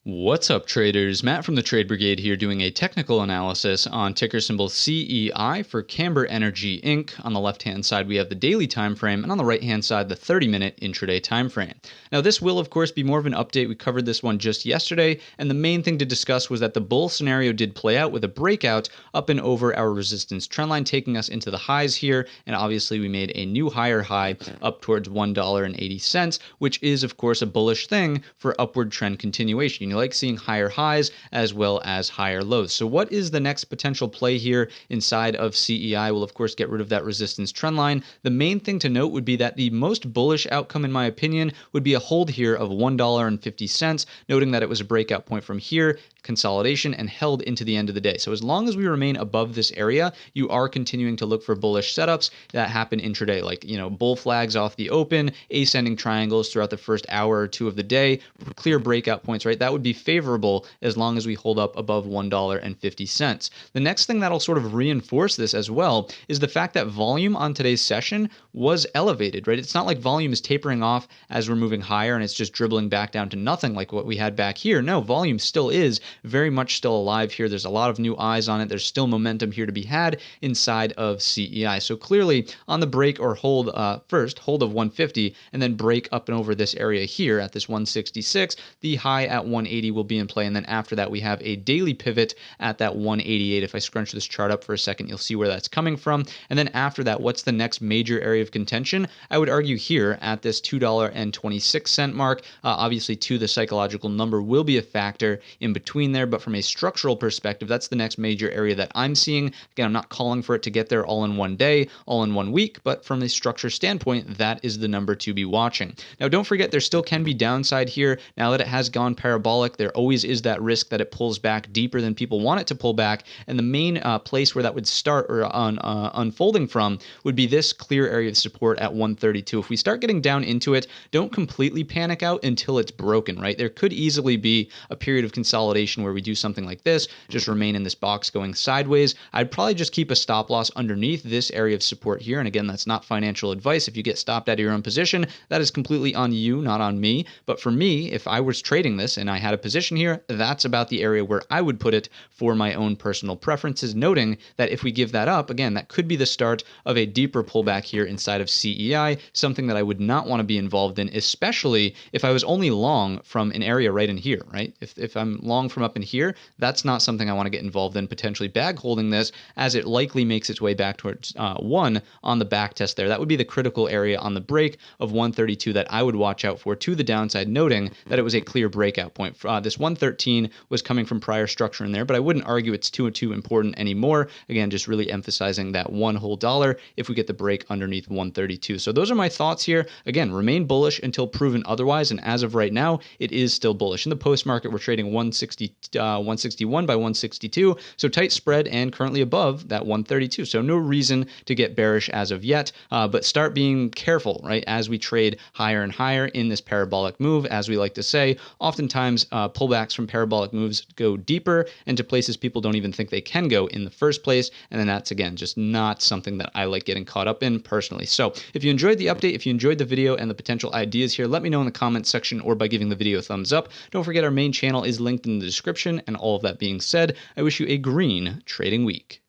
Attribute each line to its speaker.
Speaker 1: What's up, traders? Matt from the Trade Brigade here doing a technical analysis on ticker symbol CEI for Camber Energy Inc. On the left-hand side, we have the daily time frame, and on the right-hand side, the 30-minute intraday time frame. Now, this will, of course, be more of an update. We covered this one just yesterday, and the main thing to discuss was that the bull scenario did play out with a breakout up and over our resistance trendline, taking us into the highs here, and obviously we made a new higher high up towards $1.80, which is, of course, a bullish thing for upward trend continuation. You like seeing higher highs as well as higher lows. So what is the next potential play here inside of CEI? We'll of course get rid of that resistance trend line. The main thing to note would be that the most bullish outcome, in my opinion, would be a hold here of $1.50, noting that it was a breakout point from here, consolidation, and held into the end of the day. So as long as we remain above this area, you are continuing to look for bullish setups that happen intraday, like, bull flags off the open, ascending triangles throughout the first hour or two of the day, clear breakout points, right? That would be favorable as long as we hold up above $1.50. The next thing that'll sort of reinforce this as well is the fact that volume on today's session was elevated, right? It's not like volume is tapering off as we're moving higher and it's just dribbling back down to nothing like what we had back here. No, volume still is very much still alive here. There's a lot of new eyes on it. There's still momentum here to be had inside of CEI. So clearly on the break or hold, first hold of 150 and then break up and over this area here at this 166, the high at 180 will be in play. And then after that, we have a daily pivot at that 188. If I scrunch this chart up for a second, you'll see where that's coming from. And then after that, what's the next major area of contention? I would argue here at this $2.26 mark. Obviously, too, the psychological number will be a factor in between there, but from a structural perspective, that's the next major area that I'm seeing. Again, I'm not calling for it to get there all in one day, all in 1 week, but from a structure standpoint, that is the number to be watching. Now, don't forget, there still can be downside here. Now that it has gone parabolic, there always is that risk that it pulls back deeper than people want it to pull back, and the main place where that would start or unfolding from would be this clear area of support at 132. If we start getting down into it, don't completely panic out until it's broken, right? There could easily be a period of consolidation where we do something like this, just remain in this box going sideways. I'd probably just keep a stop loss underneath this area of support here, and again, that's not financial advice. If you get stopped out of your own position, that is completely on you, not on me. But for me, if I was trading this and I had a position here, that's about the area where I would put it for my own personal preferences, noting that if we give that up, again, that could be the start of a deeper pullback here inside of CEI, something that I would not want to be involved in, especially if I was only long from an area right in here, right? If I'm long from up in here, that's not something I want to get involved in, potentially bag holding this as it likely makes its way back towards 1 on the back test there. That would be the critical area on the break of 132 that I would watch out for to the downside, noting that it was a clear breakout point. This 113 was coming from prior structure in there, but I wouldn't argue it's too important anymore. Again, just really emphasizing that one whole dollar if we get the break underneath 132. So those are my thoughts here. Again, remain bullish until proven otherwise, and as of right now, it is still bullish. In the post market, we're trading 161 by 162, so tight spread and currently above that 132. So no reason to get bearish as of yet, but start being careful, right, as we trade higher and higher in this parabolic move. As we like to say, oftentimes pullbacks from parabolic moves go deeper and to places people don't even think they can go in the first place, and then that's, again, just not something that I like getting caught up in personally. So if you enjoyed the update, if you enjoyed the video and the potential ideas here, let me know in the comments section or by giving the video a thumbs up. Don't forget our main channel is linked in the description, and all of that being said, I wish you a green trading week.